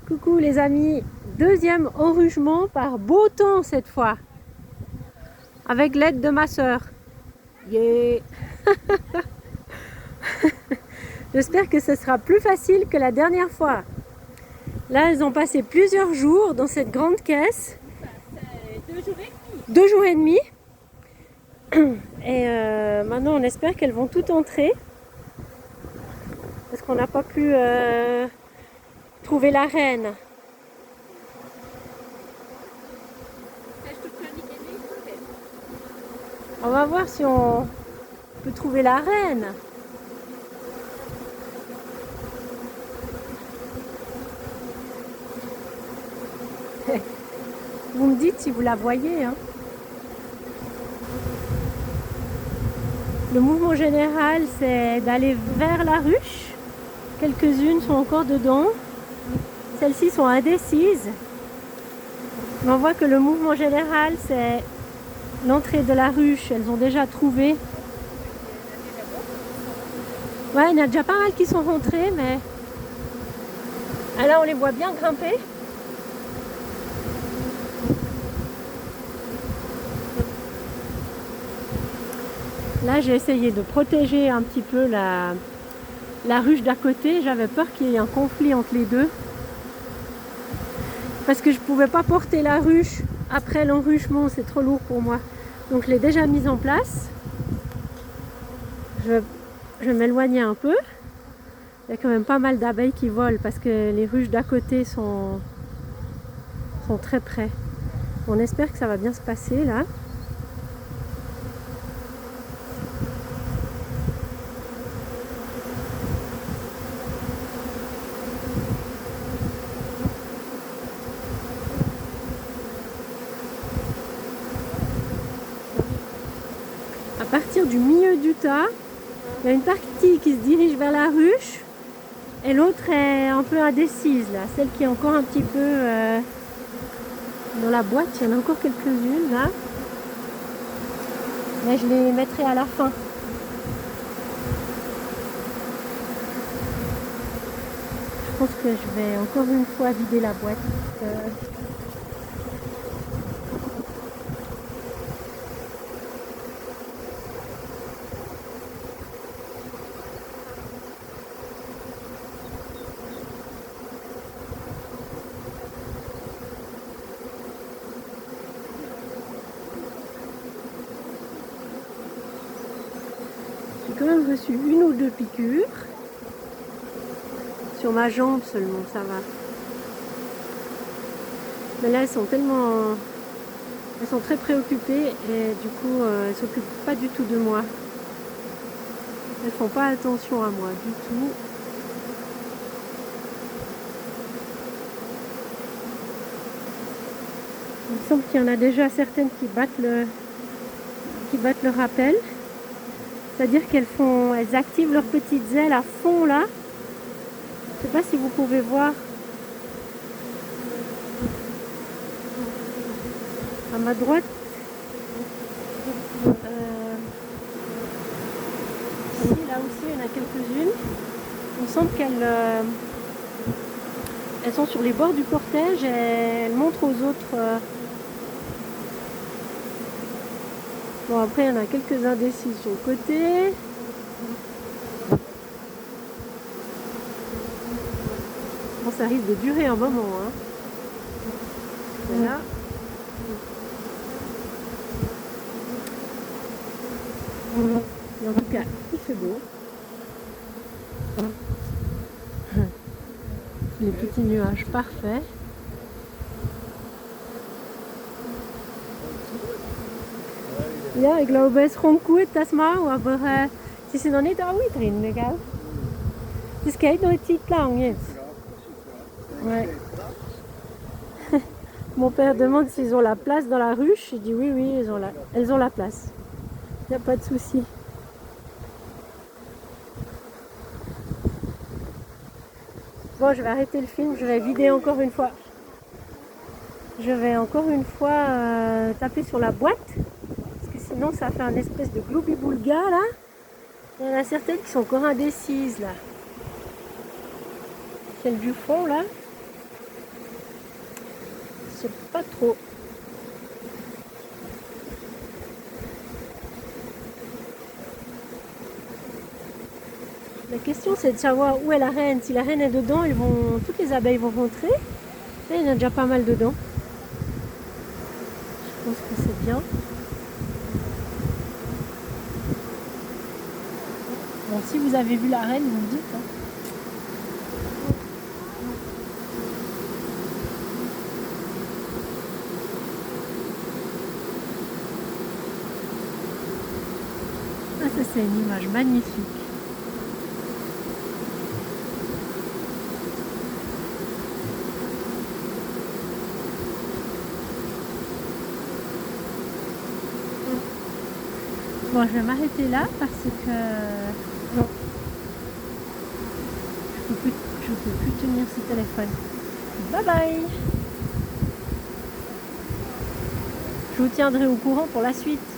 Coucou les amis, deuxième enrugement par beau temps cette fois, avec l'aide de ma soeur. Yeah. J'espère que ce sera plus facile que la dernière fois. Là, elles ont passé plusieurs jours dans cette grande caisse. 2 jours et demi. Et maintenant, on espère qu'elles vont toutes entrer. Parce qu'on n'a pas pu trouver la reine. On va voir si on peut trouver la reine. Vous me dites si vous la voyez. Hein. Le mouvement général, c'est d'aller vers la ruche. Quelques-unes sont encore dedans. Celles-ci sont indécises. Mais on voit que le mouvement général, c'est l'entrée de la ruche. Elles ont déjà trouvé. Ouais, il y en a déjà pas mal qui sont rentrées, mais ah, là, on les voit bien grimper. Là, j'ai essayé de protéger un petit peu la ruche d'à côté. J'avais peur qu'il y ait un conflit entre les deux. Parce que je ne pouvais pas porter la ruche après l'enruchement, c'est trop lourd pour moi. Donc je l'ai déjà mise en place. Je vais m'éloigner un peu. Il y a quand même pas mal d'abeilles qui volent parce que les ruches d'à côté sont très près. On espère que ça va bien se passer là. À partir du milieu du tas, il y a une partie qui se dirige vers la ruche et l'autre est un peu indécise là. Celle qui est encore un petit peu dans la boîte, il y en a encore quelques-unes là. Mais je les mettrai à la fin. Je pense que je vais encore une fois vider la boîte. J'ai quand même reçu 1 ou 2 piqûres. Sur ma jambe seulement, ça va. Mais là, elles sont très préoccupées et du coup, elles s'occupent pas du tout de moi. Elles font pas attention à moi du tout. Il me semble qu'il y en a déjà certaines qui battent le rappel. C'est-à-dire elles activent leurs petites ailes à fond là. Je ne sais pas si vous pouvez voir. À ma droite. Ici, là aussi, il y en a quelques-unes. Il me semble elles sont sur les bords du cortège et elles montrent aux autres. Bon, après, il y en a quelques indécis sur le côté. Bon, ça risque de durer un moment. Hein. Voilà. Et en tout cas, il fait beau. Les petits nuages parfaits. Ja, ik glaube, es kommt gut das Mal, aber sie sind noch nicht alle drin, gell? Das geht noch eine Zeit lang jetzt. Ouais. Mon père demande s'ils ont la place dans la ruche. Je dis oui, elles ont la place. Il n'y a pas de souci. Bon, je vais arrêter le film, je vais vider encore une fois. Je vais encore une fois taper sur la boîte. Parce que sinon, ça fait un espèce de gloubi-boulga là. Il y en a certaines qui sont encore indécises là. Celle du fond là. sais pas trop. La question c'est de savoir où est la reine. Si la reine est dedans, toutes les abeilles vont rentrer. Là, il y en a déjà pas mal dedans. Je pense que c'est bien. Bon, si vous avez vu la reine, vous me dites. Hein. Ah, ça c'est une image magnifique. Bon, je vais m'arrêter là parce que non, je peux plus tenir ce téléphone. Bye bye. Je vous tiendrai au courant pour la suite.